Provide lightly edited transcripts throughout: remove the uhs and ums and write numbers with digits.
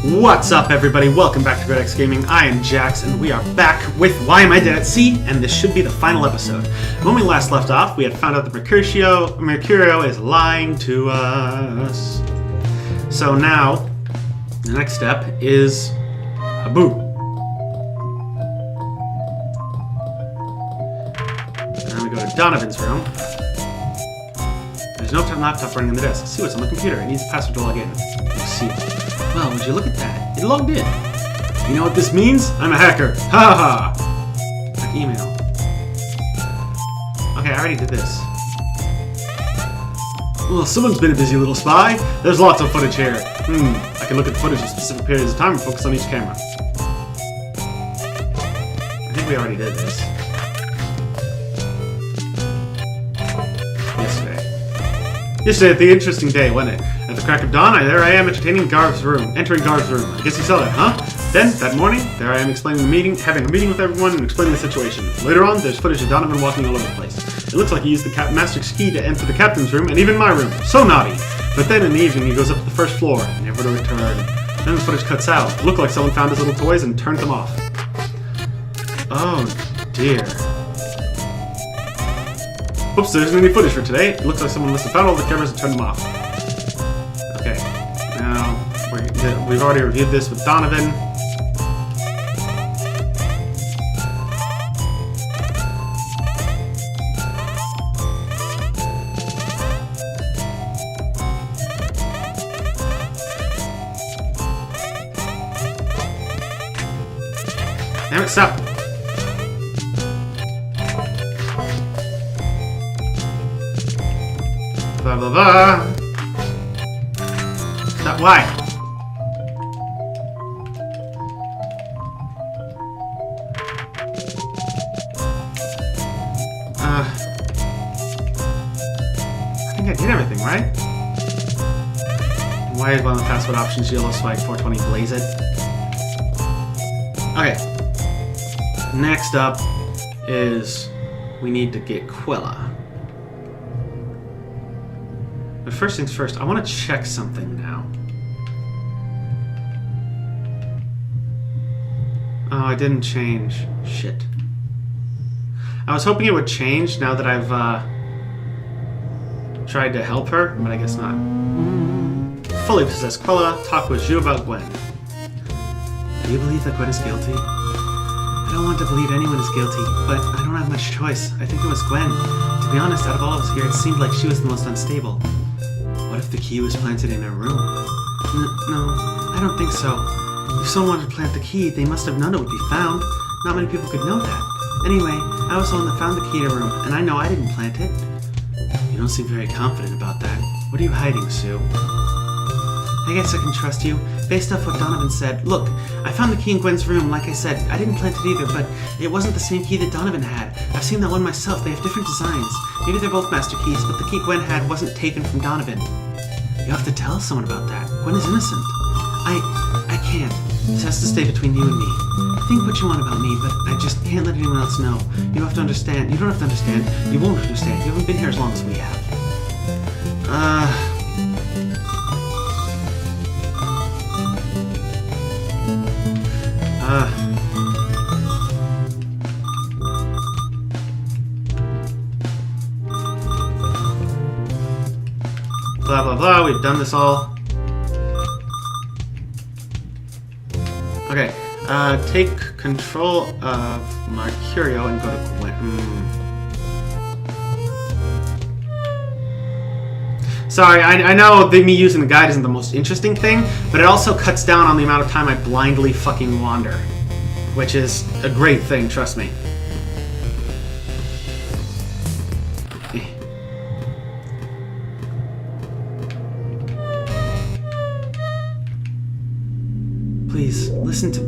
What's up, everybody? Welcome back to Greataxe Gaming. I am Jax, and we are back with Why Am I Dead at Sea? And this should be the final episode. When we last left off, we had found out that Mercurio is lying to us. So now, the next step is Habu. Then we go to Donovan's room. There's no laptop running on the desk. See what's on the computer. It needs a password to log in. Let's see. Well, would you look at that? It logged in. You know what this means? I'm a hacker. Ha ha! Check email. Okay, I already did this. Well, someone's been a busy little spy. There's lots of footage here. I can look at the footage of specific periods of time and focus on each camera. I think we already did this. Yesterday at the interesting day, wasn't it? At the crack of dawn, there I am entering Garv's room. I guess you saw that, huh? Then, that morning, there I am having a meeting with everyone and explaining the situation. Later on, there's footage of Donovan walking all over the place. It looks like he used the master's key to enter the captain's room and even my room. So naughty! But then in the evening, he goes up to the first floor, never to return. Then the footage cuts out. It looked like someone found his little toys and turned them off. Oh, dear. Oops, there isn't any footage for today. It looks like someone must have found all the cameras and turned them off. Okay, now we've already reviewed this with Donovan. Damn it, stop! Blah blah blah. Stop. Why? I think I did everything, right? Why is one of the password options yellow spike 420 blaze it? Okay. Next up is we need to get Quilla. But first things first, I want to check something now. Oh, I didn't change. Shit. I was hoping it would change now that I've tried to help her, but I guess not. Fully possessed Quilla, talk with you about Gwen. Do you believe that Gwen is guilty? I don't want to believe anyone is guilty, but I don't have much choice. I think it was Gwen. To be honest, out of all of us here, it seemed like she was the most unstable. What if the key was planted in her room? No, I don't think so. If someone wanted to plant the key, they must have known it would be found. Not many people could know that. Anyway, I was the one that found the key to her room, and I know I didn't plant it. You don't seem very confident about that. What are you hiding, Sue? I guess I can trust you, based off what Donovan said. Look, I found the key in Gwen's room, like I said. I didn't plant it either, but it wasn't the same key that Donovan had. I've seen that one myself. They have different designs. Maybe they're both master keys, but the key Gwen had wasn't taken from Donovan. You have to tell someone about that. Gwen is innocent. I can't. This has to stay between you and me. Think what you want about me, but I just can't let anyone else know. You don't have to understand. You don't have to understand. You won't understand. You haven't been here as long as we have. Blah blah blah, we've done this all. Okay, take control of Mercurio and go to Gwen. Sorry, I know me using the guide isn't the most interesting thing, but it also cuts down on the amount of time I blindly fucking wander. Which is a great thing, trust me.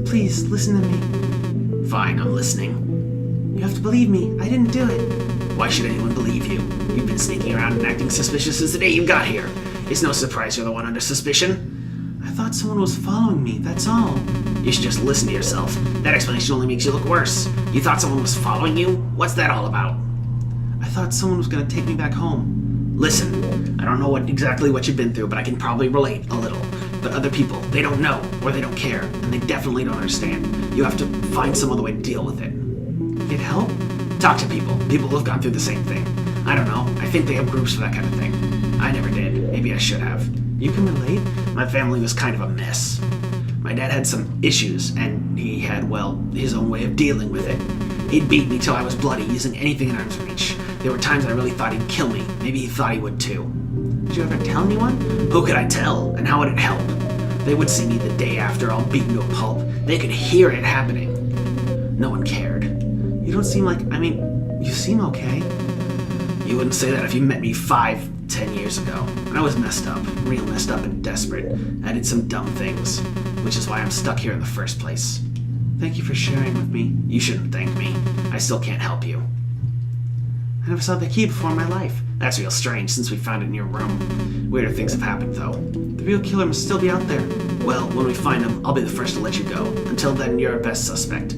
Please listen to me. Fine, I'm listening. You have to believe me. I didn't do it. Why should anyone believe you? You've been sneaking around and acting suspicious since the day you got here. It's no surprise you're the one under suspicion. I thought someone was following me, that's all. You should just listen to yourself. That explanation only makes you look worse. You thought someone was following you? What's that all about? I thought someone was going to take me back home. Listen, I don't know exactly what you've been through, but I can probably relate a little. But other people, they don't know, or they don't care, and they definitely don't understand. You have to find some other way to deal with it. Get help? Talk to people who have gone through the same thing. I don't know, I think they have groups for that kind of thing. I never did, maybe I should have. You can relate? My family was kind of a mess. My dad had some issues, and he had, well, his own way of dealing with it. He'd beat me till I was bloody, using anything in arm's reach. There were times I really thought he'd kill me. Maybe he thought he would too. Did you ever tell anyone? Who could I tell, and how would it help? They would see me the day after, all beaten to a pulp. They could hear it happening. No one cared. You don't seem like, you seem okay. You wouldn't say that if you met me 5-10 years ago. I was messed up, real messed up and desperate. I did some dumb things, which is why I'm stuck here in the first place. Thank you for sharing with me. You shouldn't thank me. I still can't help you. I never saw the key before in my life. That's real strange since we found it in your room. Weirder things have happened though. The real killer must still be out there. Well, when we find him, I'll be the first to let you go. Until then, you're our best suspect.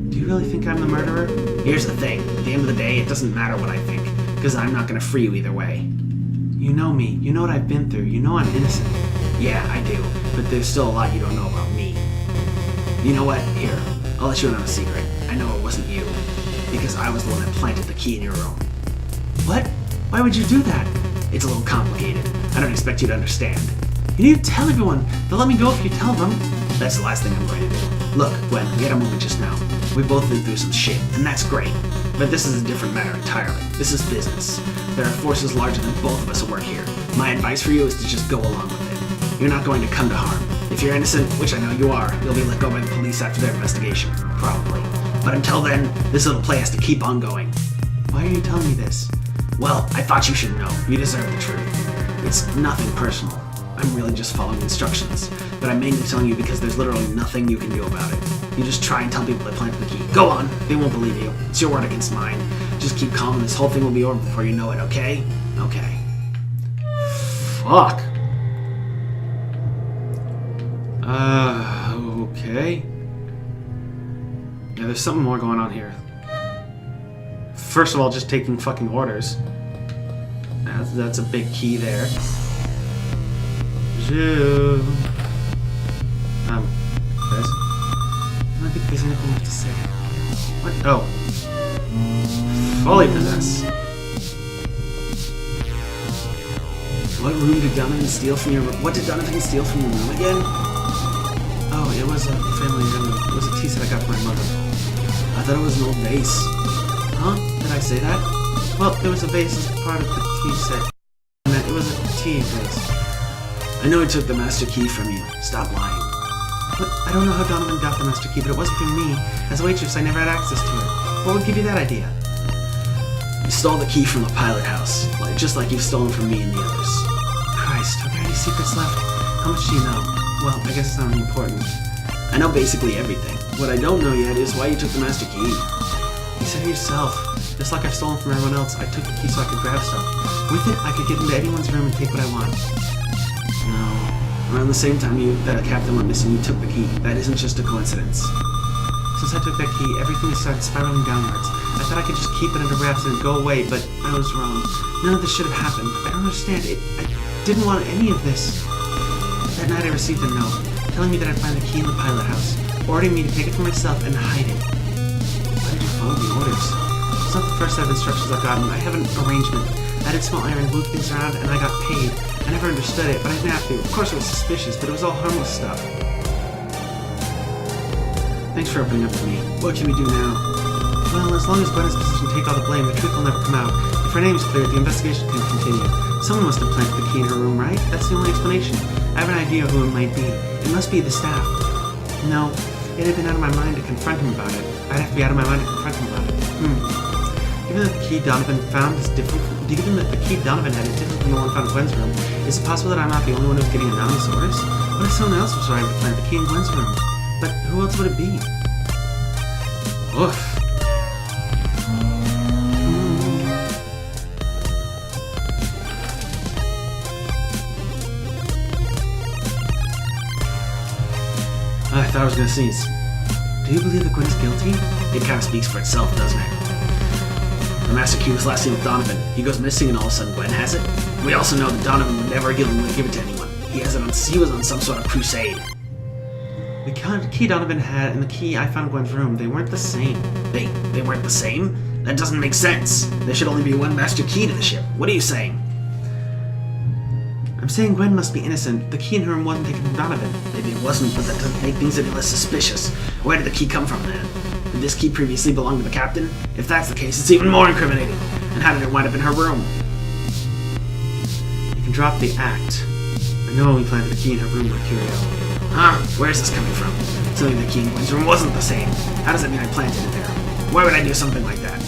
Do you really think I'm the murderer? Here's the thing. At the end of the day, it doesn't matter what I think, because I'm not going to free you either way. You know me. You know what I've been through. You know I'm innocent. Yeah, I do. But there's still a lot you don't know about me. You know what? Here, I'll let you in on a secret. I know it wasn't you, because I was the one that planted the key in your room. What? Why would you do that? It's a little complicated. I don't expect you to understand. You need to tell everyone. They'll let me go if you tell them. That's the last thing I'm going to do. Look, Gwen, we had a moment just now. We've both been through some shit, and that's great. But this is a different matter entirely. This is business. There are forces larger than both of us at work here. My advice for you is to just go along with it. You're not going to come to harm. If you're innocent, which I know you are, you'll be let go by the police after their investigation. Probably. But until then, this little play has to keep on going. Why are you telling me this? Well, I thought you should know. You deserve the truth. It's nothing personal. I'm really just following instructions. But I'm mainly telling you because there's literally nothing you can do about it. You just try and tell people they planted the key. Go on. They won't believe you. It's your word against mine. Just keep calm and this whole thing will be over before you know it, okay? Okay. Fuck. Okay. Yeah, there's something more going on here. First of all, just taking fucking orders. That's a big key there. Guys, I don't think there's anything left to say. What? Oh. Fully possessed. What room did Donovan steal from your room? What did Donovan steal from your room again? Oh, it was a family room. It was a tea set I got for my mother. I thought it was an old vase. Huh? Did I say that? Well, there was a vase as part of the tea set. It was a tea vase. I know he took the master key from you. Stop lying. But I don't know how Donovan got the master key, but it wasn't from me. As a waitress, I never had access to it. What would give you that idea? You stole the key from the pilot house, just like you've stolen from me and the others. Christ, are there any secrets left? How much do you know? Well, I guess it's not really important. I know basically everything. What I don't know yet is why you took the master key. You said it yourself. Just like I've stolen from everyone else, I took the key so I could grab stuff. With it, I could get into anyone's room and take what I want. No. Around the same time that captain went missing, you took the key. That isn't just a coincidence. Since I took that key, everything has started spiraling downwards. I thought I could just keep it under wraps and go away, but I was wrong. None of this should have happened. I don't understand it. I didn't want any of this. That night I received a note, telling me that I'd find the key in the pilot house, ordering me to take it for myself and hide it. Why did you follow the orders? It's not the first set of instructions I've gotten. I have an arrangement. I did small iron, moved things around, and I got paid. I never understood it, but I didn't have to. Of course it was suspicious, but it was all harmless stuff. Thanks for opening up to me. What can we do now? Well, as long as Gwen is positioned to take all the blame, the truth will never come out. If her name's cleared, the investigation can continue. Someone must have planted the key in her room, right? That's the only explanation. I have an idea who it might be. It must be the staff. No, it had been out of my mind to confront him about it. I'd have to be out of my mind to confront him about it. Given that the key Donovan found is different given that the key Donovan had is different from the one found in Gwen's room, is it possible that I'm not the only one who's getting anonymous orders? What if someone else was trying to plant the key in Gwen's room? But who else would it be? Oof. I thought I was gonna sneeze. Do you believe that Gwen's guilty? It kind of speaks for itself, doesn't it? The master key was last seen with Donovan. He goes missing and all of a sudden Gwen has it. We also know that Donovan would never give it to anyone. He was on some sort of crusade. The key Donovan had and the key I found in Gwen's room, they weren't the same. They weren't the same? That doesn't make sense. There should only be one master key to the ship. What are you saying? I'm saying Gwen must be innocent. The key in her room wasn't taken from Donovan. Maybe it wasn't, but that doesn't make things any less suspicious. Where did the key come from, then? Did this key previously belong to the captain? If that's the case, it's even more incriminating. And how did it wind up in her room? You can drop the act. I know we planted the key in her room, Mercurio. Huh? Where's this coming from? Telling the key in Gwen's room wasn't the same. How does that mean I planted it there? Why would I do something like that?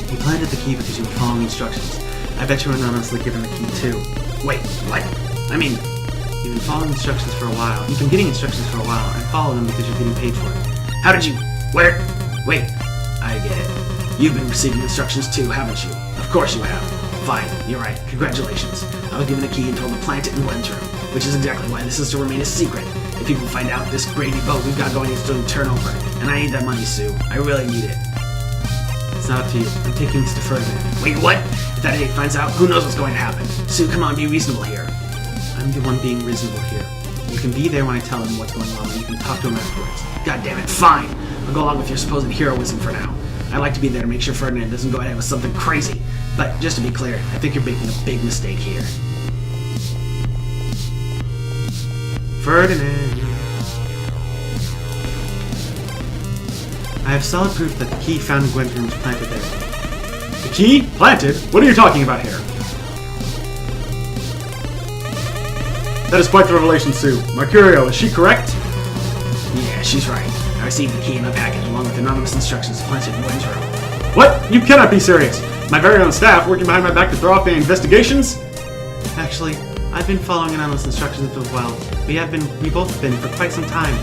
You planted the key because you were following instructions. I bet you were anonymously given the key too. Wait, what? I mean, you've been following instructions for a while. You've been getting instructions for a while, and follow them because you're getting paid for it. How did you... Where? Wait, I get it. You've been receiving instructions too, haven't you? Of course you have. Fine, you're right. Congratulations. I was given a key and told to plant it in Gwen's room, which is exactly why this is to remain a secret. If people find out this gravy boat we've got going is doing turnover, and I need that money, Sue. I really need it. It's not up to you. I'm taking this to Ferdinand. Wait, what? If that idiot finds out, who knows what's going to happen? Sue, come on, be reasonable here. I'm the one being reasonable here. You can be there when I tell him what's going on, and you can talk to him afterwards. God damn it, fine. I'll go along with your supposed heroism for now. I'd like to be there to make sure Ferdinand doesn't go ahead with something crazy. But just to be clear, I think you're making a big mistake here. Ferdinand. I have solid proof that the key found in Gwen's room was planted there. The key? Planted? What are you talking about here? That is quite the revelation, Sue. Mercurio, is she correct? Yeah, she's right. I received the key in my package along with anonymous instructions to plant it in Gwen's room. What? You cannot be serious. My very own staff working behind my back to throw off the investigations? Actually, I've been following anonymous instructions as well. We both have been for quite some time.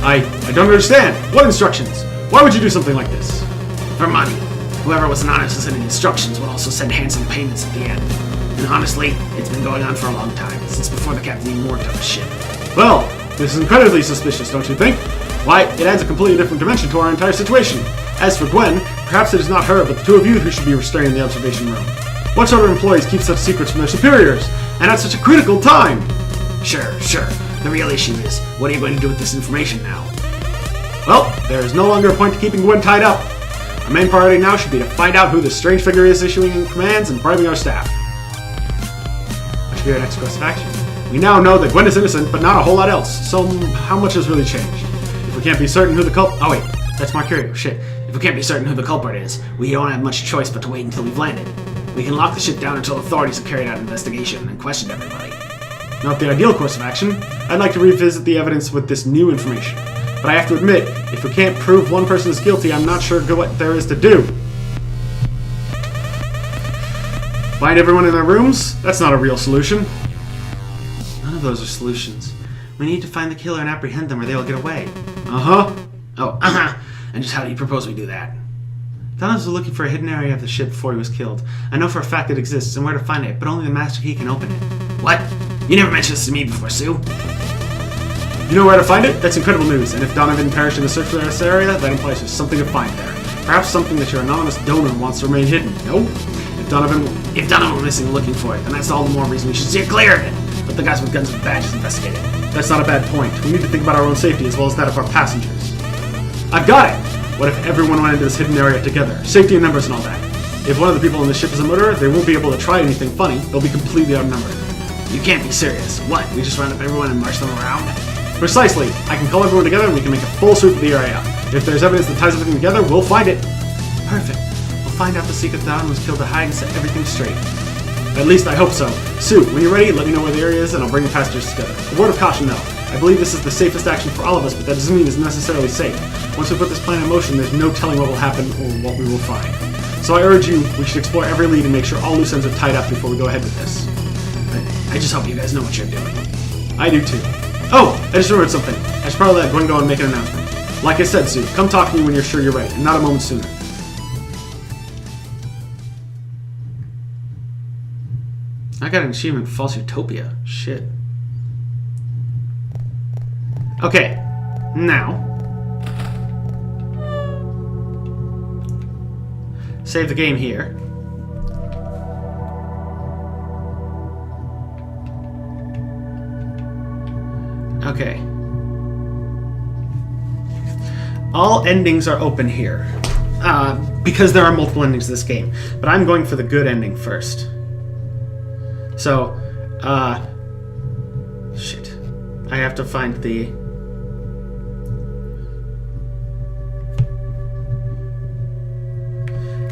I don't understand. What instructions? Why would you do something like this? For money. Whoever was anonymous in sending instructions would also send handsome payments at the end. And honestly, it's been going on for a long time, since before the captain even worked on the ship. Well, this is incredibly suspicious, don't you think? Why, it adds a completely different dimension to our entire situation. As for Gwen, perhaps it is not her, but the two of you who should be restraining the observation room. What sort of employees keep such secrets from their superiors, and at such a critical time? Sure. The real issue is, what are you going to do with this information now? Well, there is no longer a point to keeping Gwen tied up. Our main priority now should be to find out who this strange figure is issuing commands and bribing our staff. What should be our next course of action? We now know that Gwen is innocent, but not a whole lot else, so how much has really changed? If we can't be certain who the Oh wait, that's Mercurio, shit. If we can't be certain who the culprit is, we don't have much choice but to wait until we've landed. We can lock the ship down until authorities have carried out an investigation and questioned everybody. Not the ideal course of action. I'd like to revisit the evidence with this new information. But I have to admit, if we can't prove one person is guilty, I'm not sure what there is to do. Find everyone in their rooms? That's not a real solution. None of those are solutions. We need to find the killer and apprehend them or they will get away. Uh-huh. Oh, and just how do you propose we do that? Donovan was looking for a hidden area of the ship before he was killed. I know for a fact it exists and where to find it, but only the master key can open it. What? You never mentioned this to me before, Sue. You know where to find it? That's incredible news. And if Donovan perished in the search for this area, that implies there's something to find there. Perhaps something that your anonymous donor wants to remain hidden. No? If Donovan were missing looking for it, then that's all the more reason we should steer clear of it. Let the guys with guns and badges investigate it. That's not a bad point. We need to think about our own safety as well as that of our passengers. I've got it! What if everyone went into this hidden area together? Safety in numbers and all that. If one of the people on the ship is a murderer, they won't be able to try anything funny. They'll be completely outnumbered. You can't be serious. What? We just round up everyone and march them around? Precisely. I can call everyone together and we can make a full sweep of the area. If there's evidence that ties everything together, we'll find it. Perfect. We'll find out the secret that Don was killed to hide and set everything straight. At least I hope so. Sue, when you're ready, let me know where the area is and I'll bring the passengers together. A word of caution though. I believe this is the safest action for all of us, but that doesn't mean it's necessarily safe. Once we put this plan in motion, there's no telling what will happen or what we will find. So I urge you, we should explore every lead and make sure all loose ends are tied up before we go ahead with this. I just hope you guys know what you're doing. I do too. Oh, I just remembered something. I should probably let Gwen go and make an announcement. Like I said, Sue, come talk to me when you're sure you're ready, and not a moment sooner. I got an achievement for False Utopia. Shit. Okay, now save the game here. Okay. All endings are open here. Because there are multiple endings to this game. But I'm going for the good ending first. So, shit. I have to find the...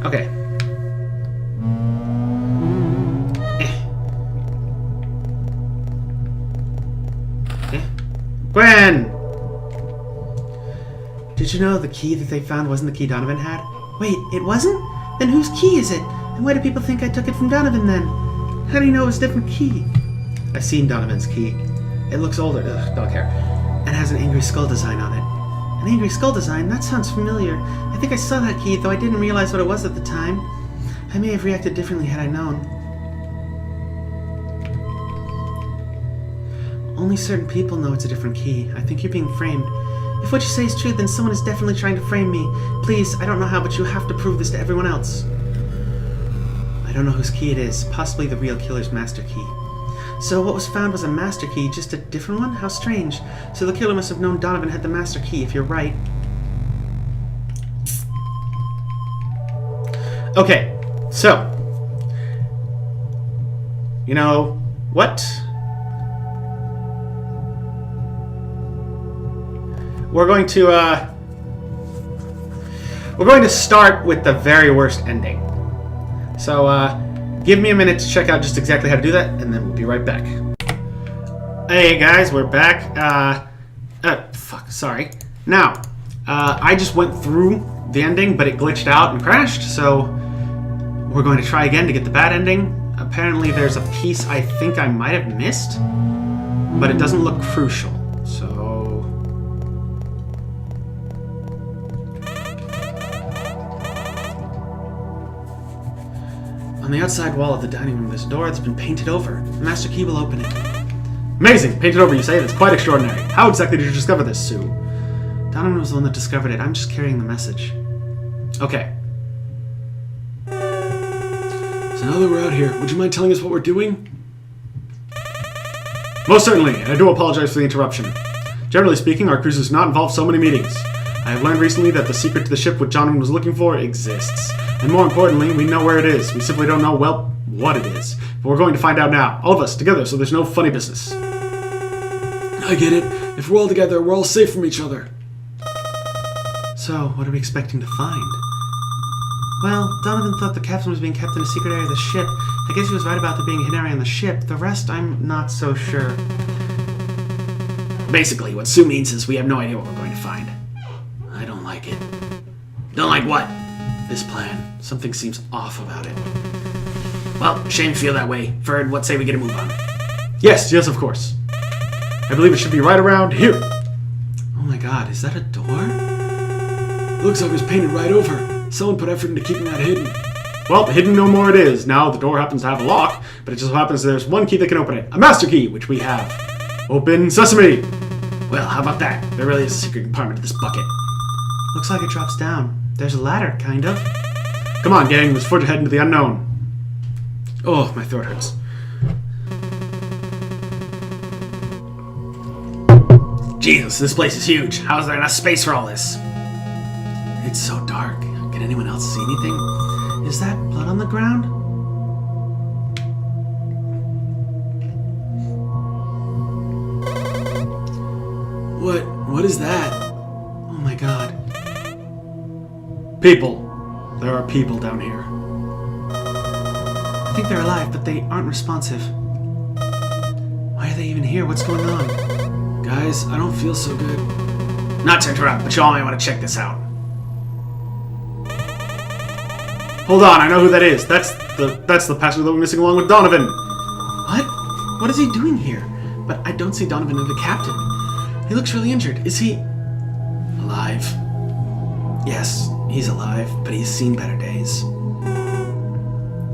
Okay. Gwen! Did you know the key that they found wasn't the key Donovan had? Wait, it wasn't? Then whose key is it? And why do people think I took it from Donovan then? How do you know it was a different key? I've seen Donovan's key. It looks older, don't care. And has an angry skull design on it. An angry skull design? That sounds familiar. I think I saw that key, though I didn't realize what it was at the time. I may have reacted differently had I known. Only certain people know it's a different key. I think you're being framed. If what you say is true, then someone is definitely trying to frame me. Please, I don't know how, but you have to prove this to everyone else. I don't know whose key it is. Possibly the real killer's master key. So what was found was a master key, just a different one? How strange. So the killer must have known Donovan had the master key, if you're right. Okay, so. You know what? We're going to start with the very worst ending. So, give me a minute to check out just exactly how to do that, and then we'll be right back. Hey guys, we're back. Sorry. Now, I just went through the ending, but it glitched out and crashed, so we're going to try again to get the bad ending. Apparently there's a piece I think I might have missed, but it doesn't look crucial, so... On the outside wall of the dining room, there's a door that's been painted over. The master key will open it. Amazing! Painted over, you say? That's quite extraordinary. How exactly did you discover this, Sue? Donovan was the one that discovered it. I'm just carrying the message. Okay. So now that we're out here, would you mind telling us what we're doing? Most certainly, and I do apologize for the interruption. Generally speaking, our cruise does not involve so many meetings. I have learned recently that the secret to the ship which Donovan was looking for exists. And more importantly, we know where it is. We simply don't know, well, what it is. But we're going to find out now. All of us, together, so there's no funny business. I get it. If we're all together, we're all safe from each other. So, what are we expecting to find? Well, Donovan thought the captain was being kept in a secret area of the ship. I guess he was right about there being a hidden area on the ship. The rest, I'm not so sure. Basically, what Sue means is we have no idea what we're going to find. I don't like it. Don't like what? This plan. Something seems off about it. Well, shame to feel that way. Ferd, what say we get a move on? Yes, of course. I believe it should be right around here. Oh my god, is that a door? Looks like it was painted right over. Someone put effort into keeping that hidden. Well, hidden no more it is. Now the door happens to have a lock, but it just so happens there's one key that can open it. A master key, which we have. Open sesame! Well, how about that? There really is a secret compartment to this bucket. Looks like it drops down. There's a ladder, kind of. Come on, gang, let's forge ahead into the unknown. Oh, my throat hurts. Jesus, this place is huge. How is there enough space for all this? It's so dark. Can anyone else see anything? Is that blood on the ground? What is that? Oh my god. People. There are people down here. I think they're alive, but they aren't responsive. Why are they even here? What's going on? Guys, I don't feel so good. Not to interrupt, but you all may want to check this out. Hold on, I know who that is. That's the passenger that we're missing along with Donovan. What? What is he doing here? But I don't see Donovan or the captain. He looks really injured. Is he alive? Yes, he's alive, but he's seen better days.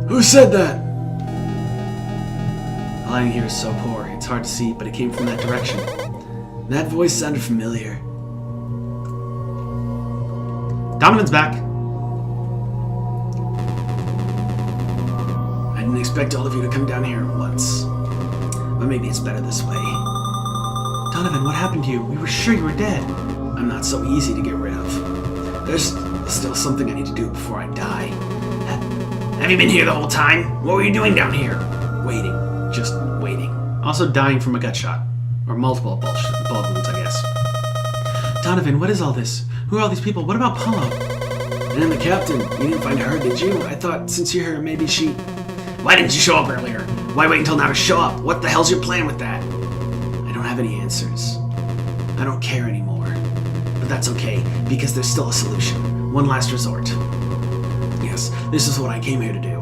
Who said that? The lighting here is so poor, it's hard to see, but it came from that direction. That voice sounded familiar. Donovan's back. I didn't expect all of you to come down here at once. But maybe it's better this way. Donovan, what happened to you? We were sure you were dead. I'm not so easy to get rid of. There's still something I need to do before I die. Have you been here the whole time? What were you doing down here? Waiting. Just waiting. Also dying from a gut shot. Or multiple bullet wounds, I guess. Donovan, what is all this? Who are all these people? What about Paulo? And the captain. You didn't find her, did you? I thought since you're here, maybe she... Why didn't you show up earlier? Why wait until now to show up? What the hell's your plan with that? I don't have any answers. I don't care anymore. But that's okay, because there's still a solution. One last resort. Yes, this is what I came here to do.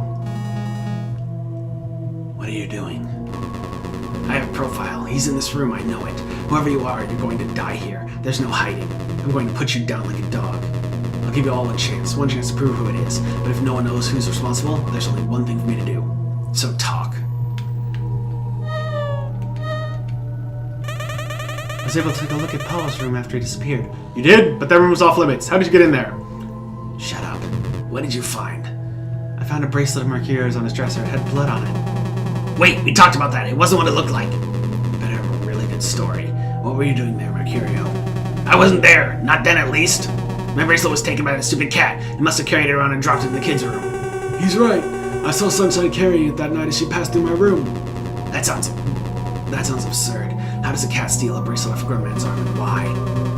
What are you doing? I have a profile. He's in this room, I know it. Whoever you are, you're going to die here. There's no hiding. I'm going to put you down like a dog. I'll give you all one chance to prove who it is. But if no one knows who's responsible, there's only one thing for me to do. So talk. I was able to take a look at Paulo's room after he disappeared. You did? But that room was off limits. How did you get in there? Shut up. What did you find? I found a bracelet of Mercurio's on his dresser. It had blood on it. Wait, we talked about that. It wasn't what it looked like. You better have a really good story. What were you doing there, Mercurio? I wasn't there. Not then, at least. My bracelet was taken by the stupid cat. It must have carried it around and dropped it in the kids' room. He's right. I saw Sunshine carrying it that night as she passed through my room. That sounds absurd. How does a cat steal a bracelet off a grown man's arm, and why?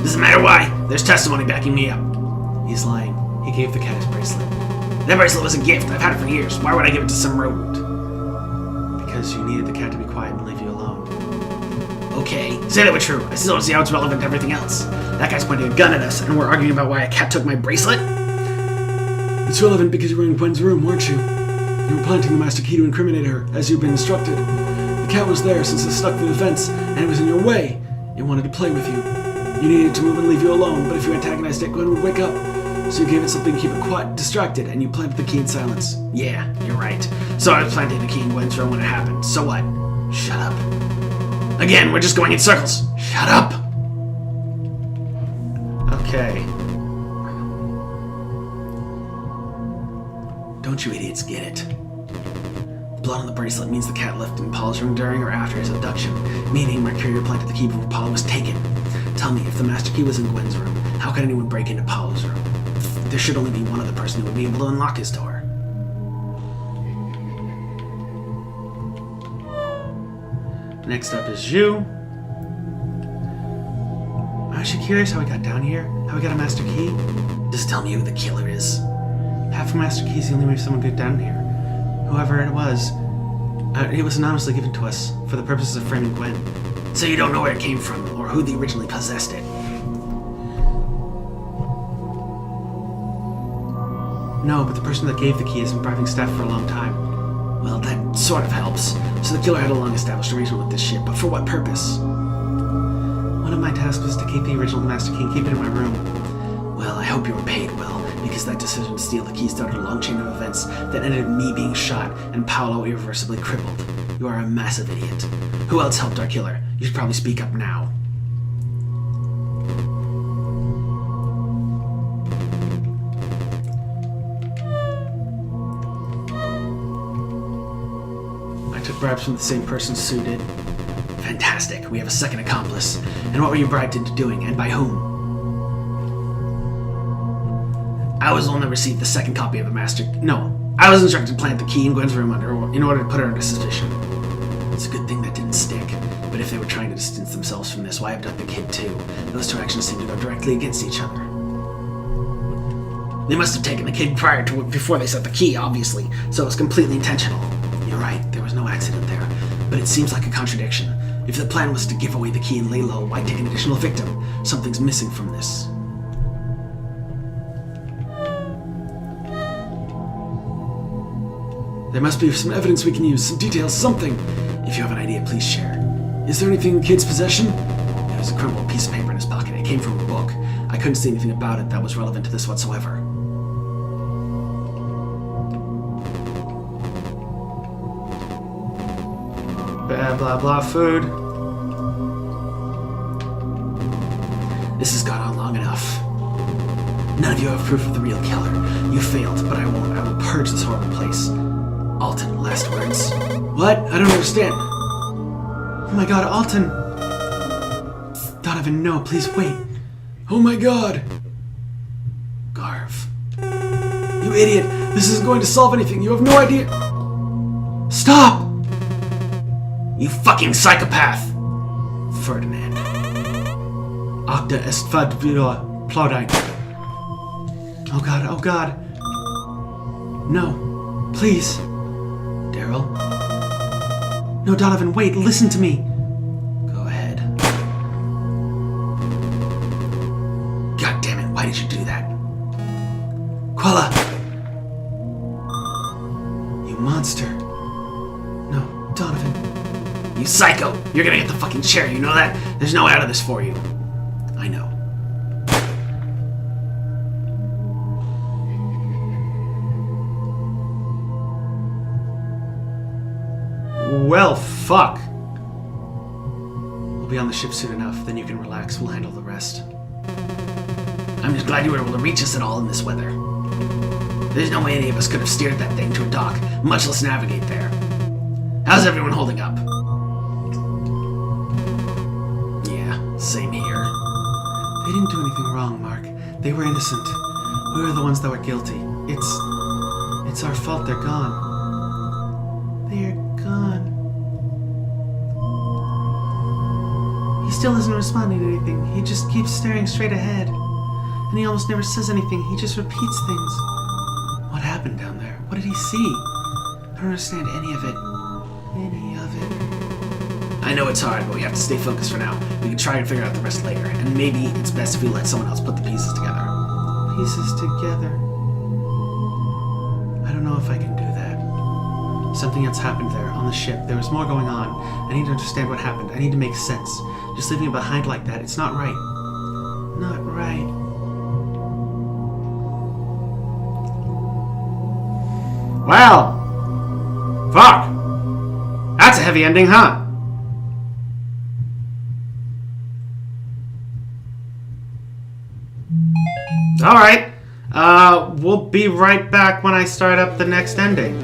Doesn't matter why. There's testimony backing me up. He's lying. He gave the cat his bracelet. That bracelet was a gift. I've had it for years. Why would I give it to some rodent? Because you needed the cat to be quiet and leave you alone. Okay, say that were true. I still don't see how it's relevant to everything else. That guy's pointing a gun at us, and we're arguing about why a cat took my bracelet? It's relevant because you were in Gwen's room, weren't you? You were planting the master key to incriminate her, as you've been instructed. The cat was there since it stuck through the fence, and it was in your way. It wanted to play with you. You needed to move and leave you alone, but if you antagonized it, Gwen would wake up. So you gave it something to keep it quiet, distracted, and you planted the key in silence. Yeah, you're right. So I was planting the key in Gwen's room when it happened. So what? Shut up. Again, we're just going in circles. Shut up! Okay. Don't you idiots get it? Blood on the bracelet means the cat left in Paul's room during or after his abduction, meaning Mercurio planted the key before Paul was taken. Tell me, if the master key was in Gwen's room, how could anyone break into Paul's room? There should only be one other person who would be able to unlock his door. Next up is you. I'm actually curious how we got down here. How we got a master key. Just tell me who the killer is. Half a master key is the only way someone could get down here. Whoever it was anonymously given to us for the purposes of framing Gwen. So you don't know where it came from, or who originally possessed it? No, but the person that gave the key has been bribing staff for a long time. Well, that sort of helps. So the killer had a long-established arrangement with this ship, but for what purpose? One of my tasks was to keep the original master key and keep it in my room. Well, I hope you were paid well, because that decision to steal the key started a long chain of events that ended in me being shot and Paolo irreversibly crippled. You are a massive idiot. Who else helped our killer? You should probably speak up now. I took bribes from the same person Sue did. Fantastic. We have a second accomplice. And what were you bribed into doing, and by whom? I was the one that received the second copy of the master... No, I was instructed to plant the key in Gwen's room in order to put her under suspicion. It's a good thing that didn't stick. But if they were trying to distance themselves from this, why abduct the kid too? Those two actions seem to go directly against each other. They must have taken the kid before they set the key, obviously, so it was completely intentional. You're right, there was no accident there. But it seems like a contradiction. If the plan was to give away the key and lay low, why take an additional victim? Something's missing from this. There must be some evidence we can use, some details, something. If you have an idea, please share. Is there anything in the kid's possession? There was a crumpled piece of paper in his pocket. It came from a book. I couldn't see anything about it that was relevant to this whatsoever. Blah, blah, blah, food. This has gone on long enough. None of you have proof of the real killer. You failed, but I won't. I will purge this horrible place. Alton, last words. What? I don't understand. Oh my god, Alton! Donovan, no, please wait. Oh my god! Garv. You idiot! This isn't going to solve anything. You have no idea. Stop! You fucking psychopath! Ferdinand. Octa est fadvila plaudite. Oh god, oh god. No. Please. Daryl. No, Donovan, wait, listen to me. Go ahead. God damn it, why did you do that? Quella! You monster. No, Donovan. You psycho! You're gonna get the fucking chair, you know that? There's no way out of this for you. I know. Well, fuck. We'll be on the ship soon enough, then you can relax. We'll handle the rest. I'm just glad you were able to reach us at all in this weather. There's no way any of us could have steered that thing to a dock, much less navigate there. How's everyone holding up? Yeah, same here. They didn't do anything wrong, Mark. They were innocent. We were the ones that were guilty. It's our fault they're gone. They're gone. He still isn't responding to anything. He just keeps staring straight ahead. And he almost never says anything. He just repeats things. What happened down there? What did he see? I don't understand any of it. Any of it. I know it's hard, but we have to stay focused for now. We can try and figure out the rest later, and maybe it's best if we let someone else put the pieces together. Pieces together. I don't know if I can do that. Something else happened there, on the ship. There was more going on. I need to understand what happened. I need to make sense. Just leaving it behind like that, it's not right. Not right. Well, fuck. That's a heavy ending, huh? Alright. We'll be right back when I start up the next ending.